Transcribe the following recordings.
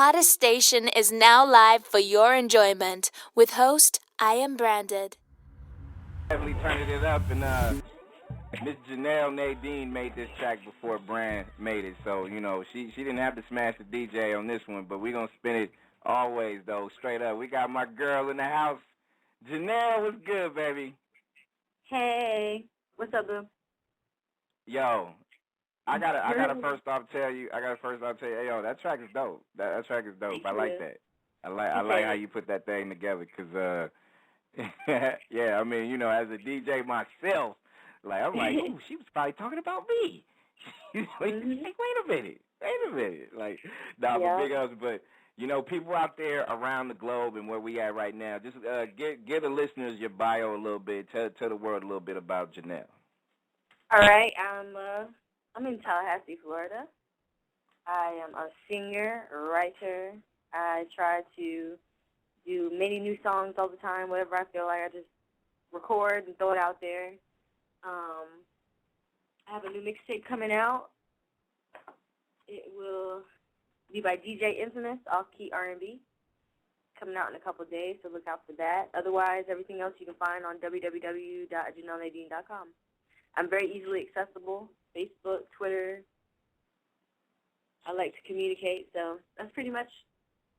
hottest station is now live for your enjoyment with host iamBranded. Definitely turning it up, and Miss Janelle Nadine made this track before Brand made it, so she didn't have to smash the DJ on this one, but we gonna spin it always though, straight up. We got my girl in the house, Janelle. What's good, baby? Hey, what's up, boo? Yo, I gotta first off tell you, hey, yo, that track is dope. That track is dope. Thank I like you. that. I like how you put that thing together, cause yeah, I mean, as a DJ myself, I'm like, oh, she was probably talking about me. Like, wait a minute. Like, nah, Yeah. but big ups, but people out there around the globe and where we at right now, just give the listeners your bio a little bit, tell the world a little bit about Janelle. All right, I'm in Tallahassee, Florida. I am a singer, writer. I try to do many new songs all the time. Whatever I feel like, I just record and throw it out there. I have a new mixtape coming out. It will be by DJ Infamous, off-key R&B, coming out in a couple of days, so look out for that. Otherwise, everything else you can find on www.janellenadine.com. I'm very easily accessible, Facebook, Twitter. I like to communicate, so that's pretty much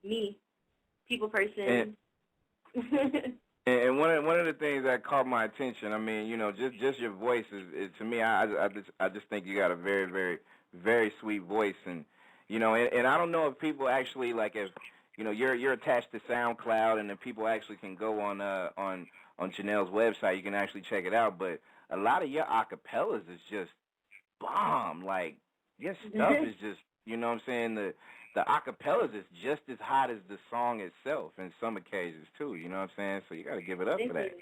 me, people person. And one of the things that caught my attention, I mean, just your voice is to me, I just think you got a very, very, very sweet voice, and and I don't know if people actually if you're attached to SoundCloud, and then people actually can go on Janelle's website, you can actually check it out, but a lot of your acapellas is just bomb. Like, your stuff is just, what I'm saying, the acapellas is just as hot as the song itself in some occasions too, you know what I'm saying? So you got to give it up for that.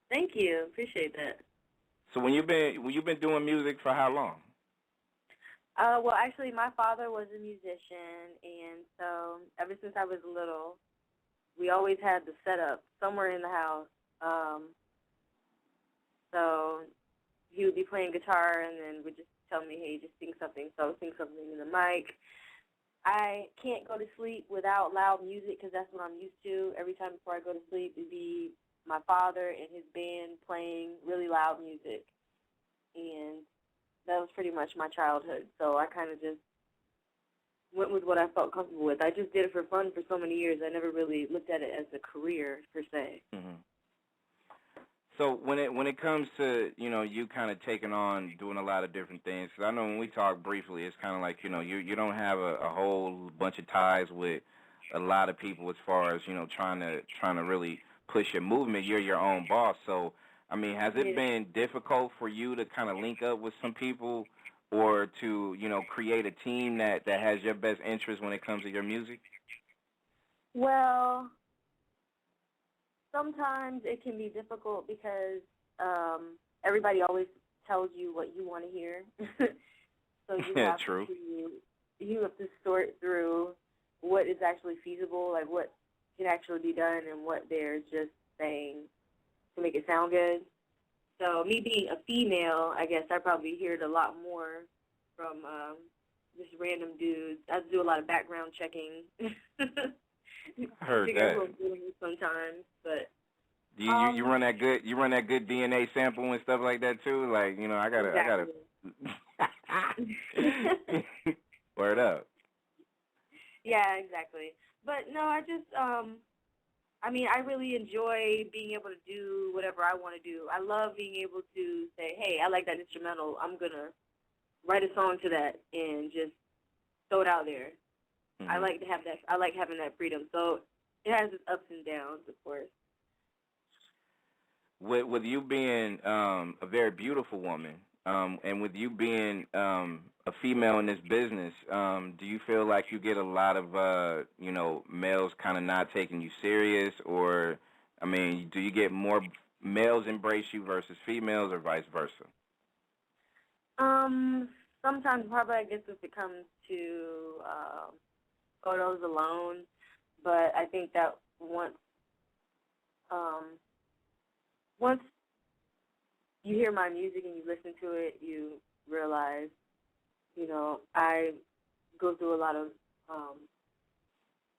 Thank you. Appreciate that. So when you've been doing music for how long? Well, actually, my father was a musician, and so ever since I was little, we always had the setup somewhere in the house. So he would be playing guitar, and then would just tell me, hey, just sing something. So I would sing something in the mic. I can't go to sleep without loud music because that's what I'm used to. Every time before I go to sleep, it'd be my father and his band playing really loud music. And that was pretty much my childhood. So I kind of just went with what I felt comfortable with. I just did it for fun for so many years. I never really looked at it as a career, per se. Mm-hmm. So when it comes to you kind of taking on doing a lot of different things, because I know when we talk briefly, it's kind of like you don't have a whole bunch of ties with a lot of people as far as trying to really push your movement. You're your own boss. So I mean, has it been difficult for you to kind of link up with some people, or to create a team that has your best interest when it comes to your music? Well, sometimes it can be difficult because everybody always tells you what you want to hear. So you have to sort through what is actually feasible, like what can actually be done and what they're just saying to make it sound good. So me being a female, I guess I probably hear it a lot more from just random dudes. I have to do a lot of background checking. I heard figure that. out who I'm dealing with sometimes, but you run that good DNA sample and stuff like that too. Like I gotta word up. Yeah, exactly. But no, I just I really enjoy being able to do whatever I want to do. I love being able to say, hey, I like that instrumental. I'm gonna write a song to that and just throw it out there. Mm-hmm. I like to have that. I like having that freedom. So it has its ups and downs, of course. With you being a very beautiful woman, and with you being a female in this business, do you feel like you get a lot of males kind of not taking you serious, or I mean, do you get more males embrace you versus females, or vice versa? Sometimes probably I guess if it comes to photos alone, but I think that once you hear my music and you listen to it, you realize, I go through a lot of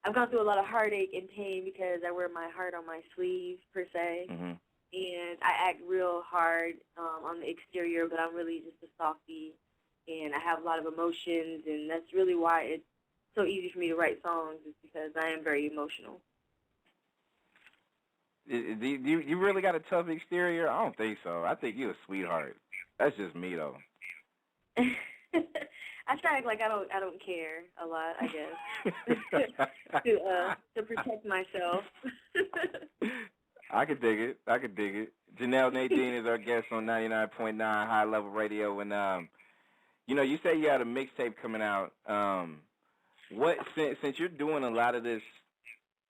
I've gone through a lot of heartache and pain because I wear my heart on my sleeve, per se. Mhm. And I act real hard on the exterior, but I'm really just a softie. And I have a lot of emotions, and that's really why it's so easy for me to write songs, is because I am very emotional. Do you really got a tough exterior? I don't think so. I think you're a sweetheart. That's just me, though. I try to act like I don't care a lot, I guess, to protect myself. I could dig it. I could dig it. Janelle Nadine is our guest on 99.9 High Level Radio, and you say you had a mixtape coming out. What since you're doing a lot of this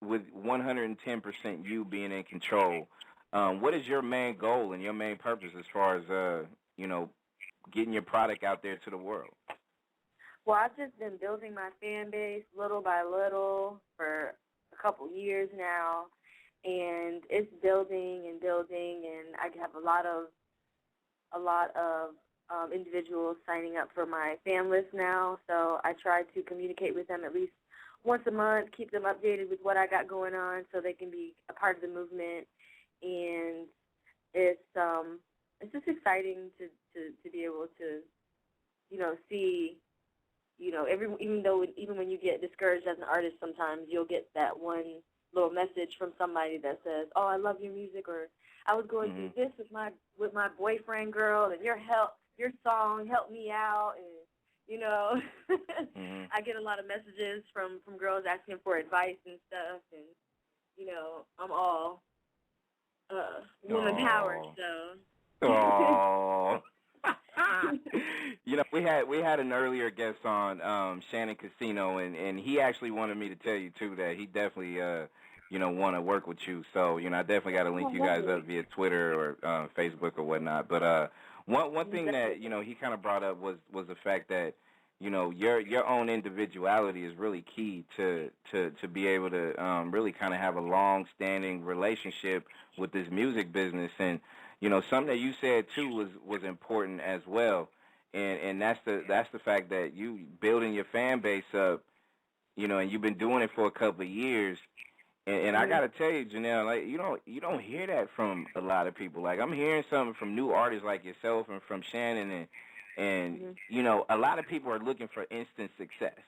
with 110% you being in control, what is your main goal and your main purpose as far as getting your product out there to the world? Well, I've just been building my fan base little by little for a couple years now, and it's building and building, and I have a lot of individuals signing up for my fan list now. So I try to communicate with them at least once a month, keep them updated with what I got going on, so they can be a part of the movement. And it's just exciting to be able to see. Even when you get discouraged as an artist, sometimes you'll get that one little message from somebody that says, "Oh, I love your music," or "I was going through this with my boyfriend, girl, and your song helped me out." And I get a lot of messages from girls asking for advice and stuff, and I'm all woman powered, so. Oh. We had an earlier guest on, Shannon Casino, and he actually wanted me to tell you too that he definitely want to work with you. So I definitely got to link you guys up via Twitter or Facebook or whatnot. But one thing that he kind of brought up was the fact that your own individuality is really key to be able to really kind of have a long-standing relationship with this music business. And something that you said too was important as well, and that's the fact that you building your fan base up, and you've been doing it for a couple of years, and I gotta tell you, Janelle, like you don't hear that from a lot of people. Like I'm hearing something from new artists like yourself and from Shannon, and a lot of people are looking for instant success.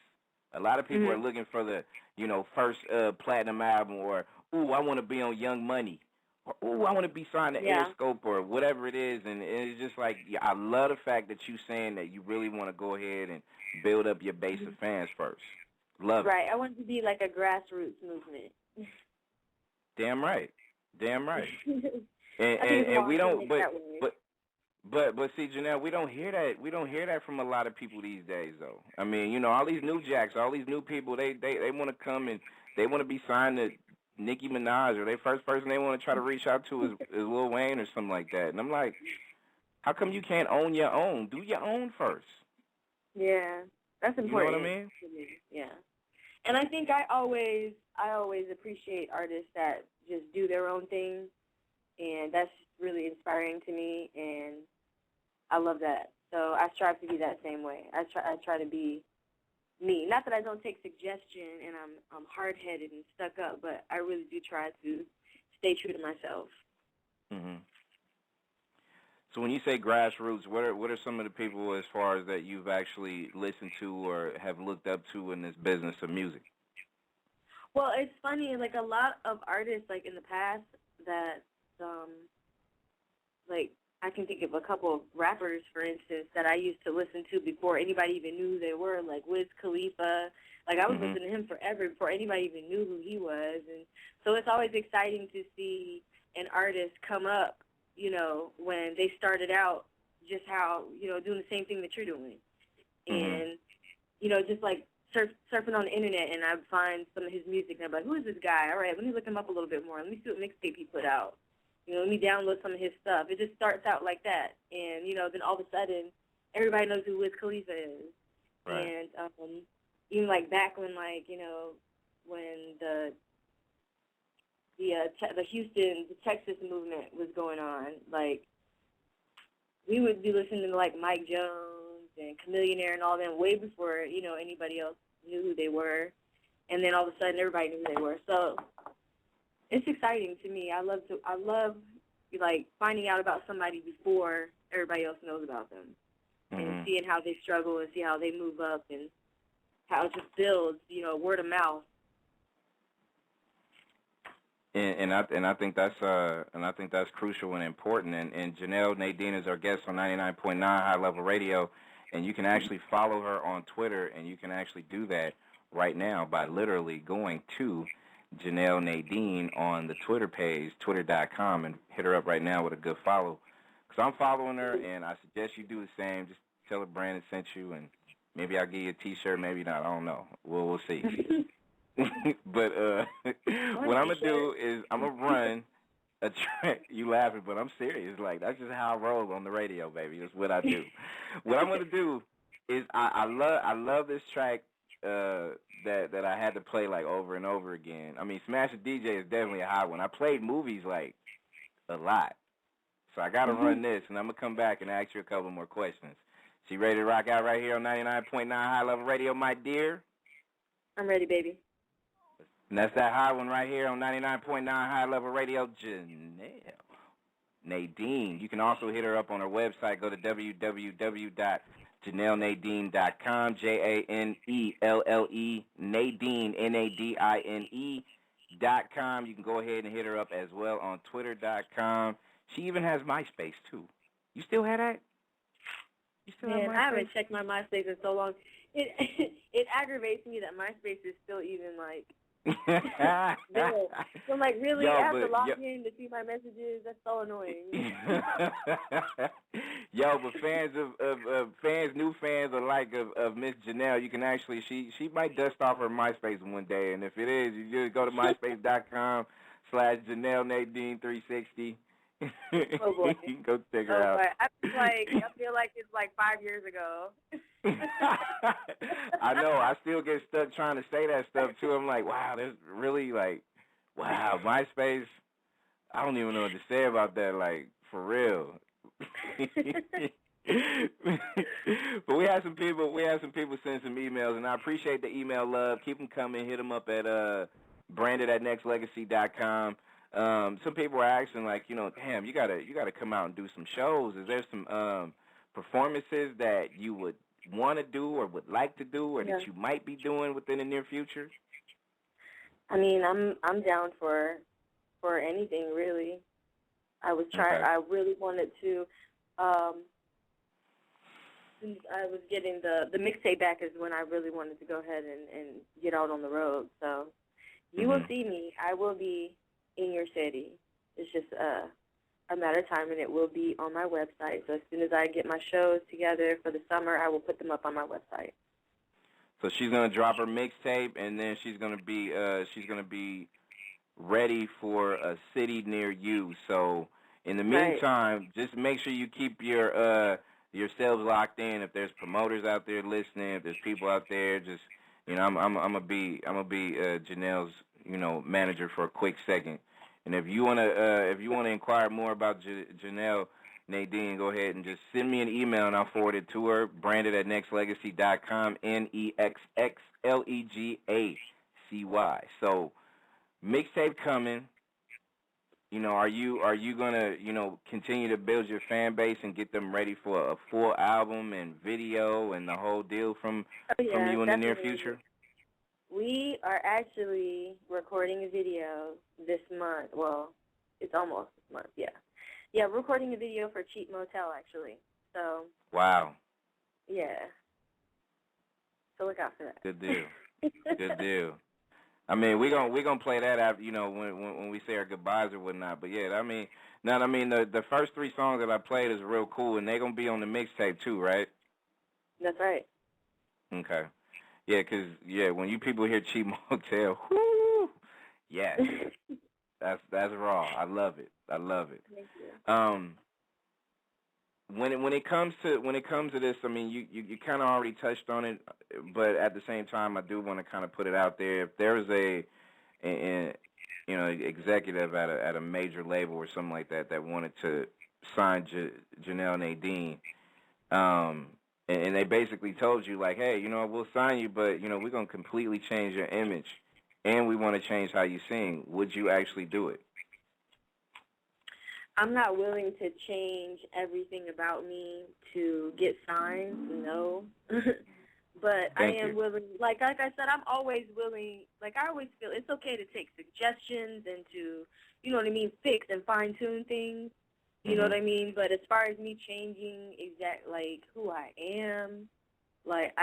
A lot of people are looking for the first platinum album, or I want to be on Young Money. Ooh, I want to be signed to Airscope or whatever it is, and it's just like I love the fact that you saying that you really want to go ahead and build up your base of fans first. Love it. Right. I want it to be like a grassroots movement. Damn right. And we don't, but see, Janelle, we don't hear that. We don't hear that from a lot of people these days, though. I mean, all these new jacks, all these new people, they want to come and they want to be signed to Nicki Minaj, or their first person they want to try to reach out to is Lil Wayne or something like that. And I'm like, how come you can't own your own? Do your own first. Yeah, that's important. You know what I mean? Yeah. And I think I always appreciate artists that just do their own thing, and that's really inspiring to me, and I love that. So I strive to be that same way. I try to be me. Not that I don't take suggestion and I'm hard-headed and stuck up, but I really do try to stay true to myself. Mhm. So when you say grassroots, what are some of the people as far as that you've actually listened to or have looked up to in this business of music? Well, it's funny, like a lot of artists like in the past that like I can think of a couple of rappers, for instance, that I used to listen to before anybody even knew who they were, like Wiz Khalifa. Like, I was listening to him forever before anybody even knew who he was. And so it's always exciting to see an artist come up, when they started out just how, doing the same thing that you're doing. And, just like surfing on the internet, and I'd find some of his music, and I'd be like, who is this guy? All right, let me look him up a little bit more. Let me see what mixtape he put out. Let me download some of his stuff. It just starts out like that. And, then all of a sudden, everybody knows who Wiz Khalifa is. Right. And even, like, back when, like, when the Texas movement was going on, like, we would be listening to, like, Mike Jones and Chamillionaire and all them way before, anybody else knew who they were. and then all of a sudden everybody knew who they were. So it's exciting to me. I love like finding out about somebody before everybody else knows about them, and seeing how they struggle and see how they move up and how it just builds, word of mouth. And I think that's crucial and important. And Janelle Nadine is our guest on 99.9 High Level Radio, and you can actually follow her on Twitter, and you can actually do that right now by literally going to Janelle Nadine on the Twitter page, twitter.com, and hit her up right now with a good follow. Because I'm following her, and I suggest you do the same. Just tell her Brandon sent you, and maybe I'll give you a T-shirt, maybe not. I don't know. We'll see. But what I'm going to do is I'm going to run a track. You laughing, but I'm serious. Like, that's just how I roll on the radio, baby. That's what I do. What I'm going to do is I love this track that I had to play, like, over and over again. I mean, Smash the DJ is definitely a hot one. I played movies, like, a lot. So I got to run this, and I'm going to come back and ask you a couple more questions. So you ready to rock out right here on 99.9 High Level Radio, my dear? I'm ready, baby. And that's that high one right here on 99.9 High Level Radio, Janelle Nadine. You can also hit her up on her website. Go to www.janellenadine.com, Janelle, Nadine, Nadine.com. You can go ahead and hit her up as well on twitter.com. She even has MySpace, too. You still have that? You still have MySpace? I haven't checked my MySpace in so long. It aggravates me that MySpace is still even, like, no. So I'm like, really? I have to log in to see my messages? That's so annoying. But new fans alike of Miss Janelle, you can actually, she might dust off her MySpace one day, and if it is, you just go to myspace.com/Janelle Nadine 360. Oh boy. You can go check her out. Boy. I feel like it's like 5 years ago. I know. I still get stuck trying to say that stuff too. I'm like, wow, there's really like, wow, MySpace. I don't even know what to say about that. Like, for real. But we had some people send some emails, and I appreciate the email love. Keep them coming. Hit them up at branded@nexxlegacy.com. Some people are asking, like, damn, you gotta come out and do some shows. Is there some performances that you would want to do or would like to do or that you might be doing within the near future? I mean, I'm down for anything, really. I was trying. I really wanted to. Since I was getting the mixtape back is when I really wanted to go ahead and get out on the road. So you will see me. I will be in your city. It's just a matter of time, and it will be on my website. So as soon as I get my shows together for the summer, I will put them up on my website. So she's gonna drop her mixtape, and then she's gonna be ready for a city near you. So in the meantime, just make sure you keep yourselves locked in. If there's promoters out there listening, if there's people out there, just I'm gonna be Janelle's manager for a quick second. And if you wanna inquire more about Janelle Nadine, go ahead and just send me an email and I'll forward it to her. branded@nexxlegacy.com, NEXXLEGACY. So mixtape coming. Are you gonna continue to build your fan base and get them ready for a full album and video and the whole deal from you in the near future? We are actually recording a video this month. Well, it's almost this month, yeah. Yeah, we're recording a video for Cheap Motel, actually. So. Wow. Yeah. So look out for that. Good deal. Good deal. I mean, we're gonna play that after, when we say our goodbyes or whatnot. But yeah, the first 3 songs that I played is real cool, and they're gonna be on the mixtape too, right? That's right. Okay. Yeah, 'cause when you people hear Cheap Motel, whoo, yes, that's raw. I love it. Thank you. When it comes to this, I mean, you kind of already touched on it, but at the same time, I do want to kind of put it out there. If there's a executive at a major label or something like that wanted to sign Janelle Nadine, and and they basically told you, like, hey, we'll sign you, but, we're going to completely change your image, and we want to change how you sing, would you actually do it? I'm not willing to change everything about me to get signed, no. But I am willing, like I said, I'm always willing, like I always feel it's okay to take suggestions and to, fix and fine-tune things, you know what I mean? But as far as me changing who I am, I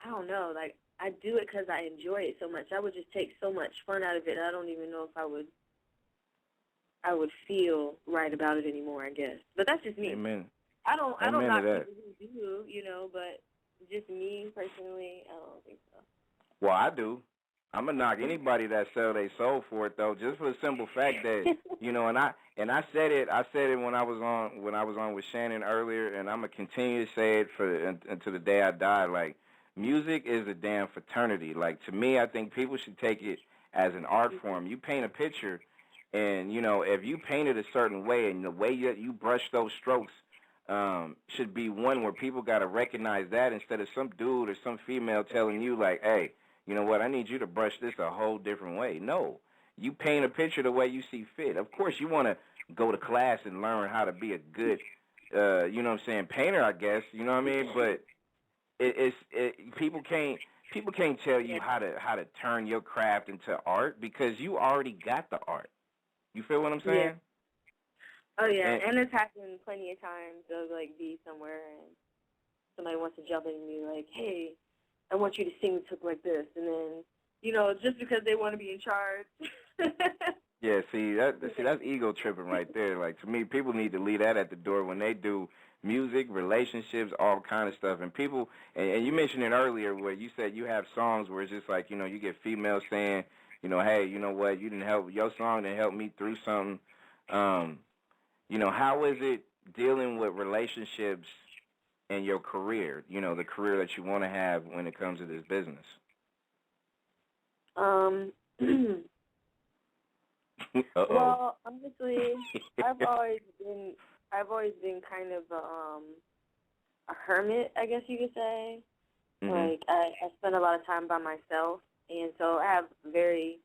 don't know, I do it because I enjoy it so much. I would just take so much fun out of it, I don't even know if I would feel right about it anymore, I guess. But that's just me. Amen. I don't knock people who do, but just me personally, I don't think so. Well, I do. I'm gonna knock anybody that sell their soul for it, though, just for the simple fact that and I said it when I was on with Shannon earlier, and I'm gonna continue to say it until the day I die. Like, music is a damn fraternity. Like, to me, I think people should take it as an art form. You paint a picture, and if you paint it a certain way, and the way you brush those strokes should be one where people got to recognize that, instead of some dude or some female telling you, like, hey, you know what, I need you to brush this a whole different way. No. You paint a picture the way you see fit. Of course, you want to go to class and learn how to be a good, painter, I guess, you know what I mean? But people can't tell you how to turn your craft into art, because you already got the art. You feel what I'm saying? Yeah. Oh, yeah, and it's happened plenty of times of, be somewhere and somebody wants to jump in and be like, hey, I want you to sing to like this, and then, just because they want to be in charge. Yeah, that's ego tripping right there. Like, to me, people need to leave that at the door when they do music, relationships, all kind of stuff. And people, and you mentioned it earlier where you said you have songs where it's just like, you get females saying, hey, you know what, your song didn't help me through something. How is it dealing with relationships and your career, the career that you want to have when it comes to this business? Well, honestly, I've always been kind of a hermit, I guess you could say. Mm-hmm. Like, I spend a lot of time by myself, and so I have very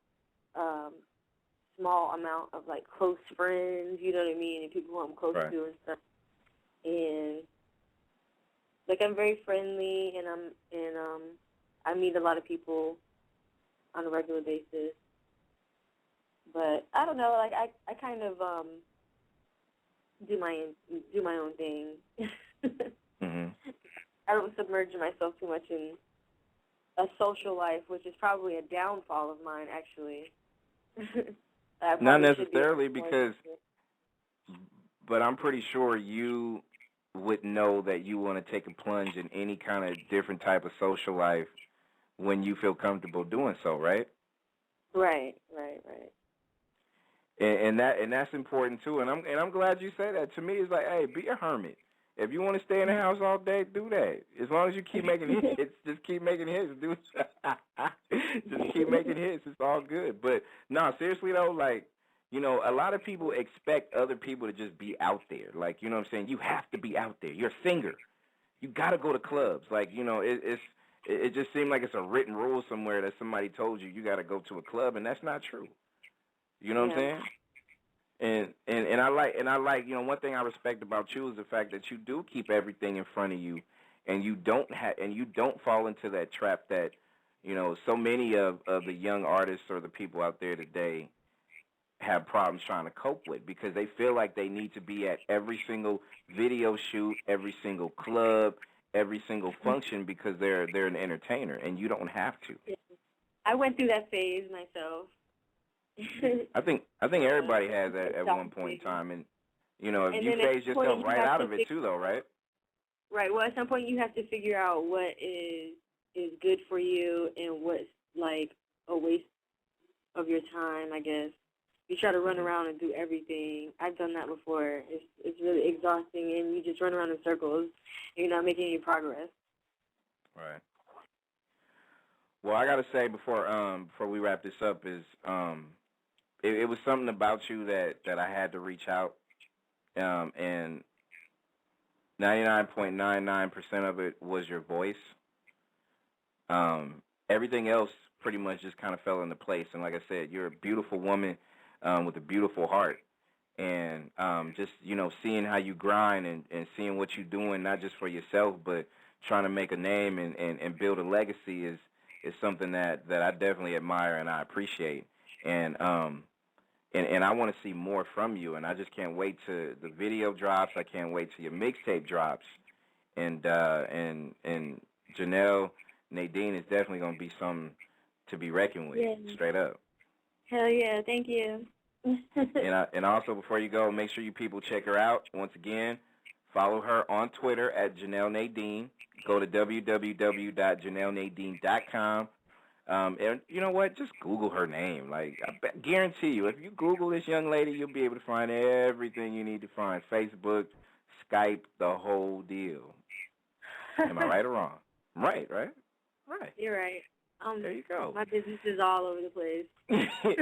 small amount of, close friends, you know what I mean, and people who I'm close to and stuff. And, I'm very friendly, and I meet a lot of people on a regular basis. But I don't know, I kind of do my own thing. Mm-hmm. I don't submerge myself too much in a social life, which is probably a downfall of mine, actually. Not necessarily, but I'm pretty sure you would know that you want to take a plunge in any kind of different type of social life when you feel comfortable doing so, right? Right. And that's important too. And I'm glad you said that. To me, it's like, hey, be a hermit. If you want to stay in the house all day, do that. As long as you keep making hits, just keep making hits. Just keep making hits. It's all good. But no, seriously though, a lot of people expect other people to just be out there. Like, you know what I'm saying? You have to be out there. You're a singer. You got to go to clubs. Like, it just seemed like it's a written rule somewhere that somebody told you got to go to a club, and that's not true. You know what I'm saying? And I like one thing I respect about you is the fact that you do keep everything in front of you, and you don't fall into that trap that so many of the young artists or the people out there today have problems trying to cope with, because they feel like they need to be at every single video shoot, every single club, every single function, because they're an entertainer, and you don't have to. I went through that phase myself. I think everybody has that at one point in time, and if you phase yourself right out of it too, though, right? Right. Well, at some point you have to figure out what is good for you and what's a waste of your time, I guess. You try to run around and do everything. I've done that before. It's really exhausting, and you just run around in circles. And you're not making any progress. Right. Well, I got to say before we wrap this up is it was something about you that I had to reach out, and 99.99% of it was your voice. Everything else pretty much just kind of fell into place. And like I said, you're a beautiful woman with a beautiful heart. And just, seeing how you grind and seeing what you're doing, not just for yourself, but trying to make a name and build a legacy is something that I definitely admire and I appreciate. And I want to see more from you. And I just can't wait to the video drops. I can't wait till your mixtape drops. And Janelle Nadine is definitely going to be something to be reckoned with, straight up. Hell yeah, thank you. and also, before you go, make sure you people check her out. Once again, follow her on Twitter at Janelle Nadine. Go to www.janellenadine.com. And you know what? Just Google her name. Like, I guarantee you, if you Google this young lady, you'll be able to find everything you need to find. Facebook, Skype, the whole deal. Am I right or wrong? Right. Right. You're right. There you go. My business is all over the place.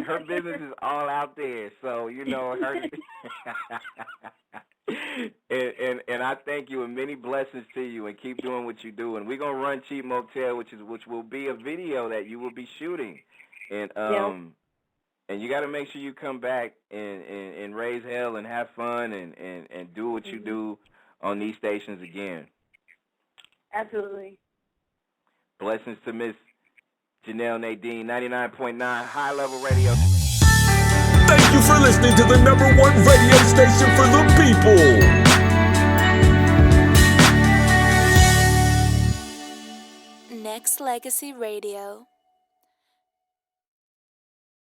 Her business is all out there, so her. and I thank you and many blessings to you, and keep doing what you do. And we're gonna run Cheap Motel, which will be a video that you will be shooting, and and you got to make sure you come back and raise hell and have fun and do what you do on these stations again. Absolutely. Blessings to Miss Janelle Nadine, 99.9 High Level Radio. Thank you for listening to the #1 radio station for the people. Nexxlegacy Radio.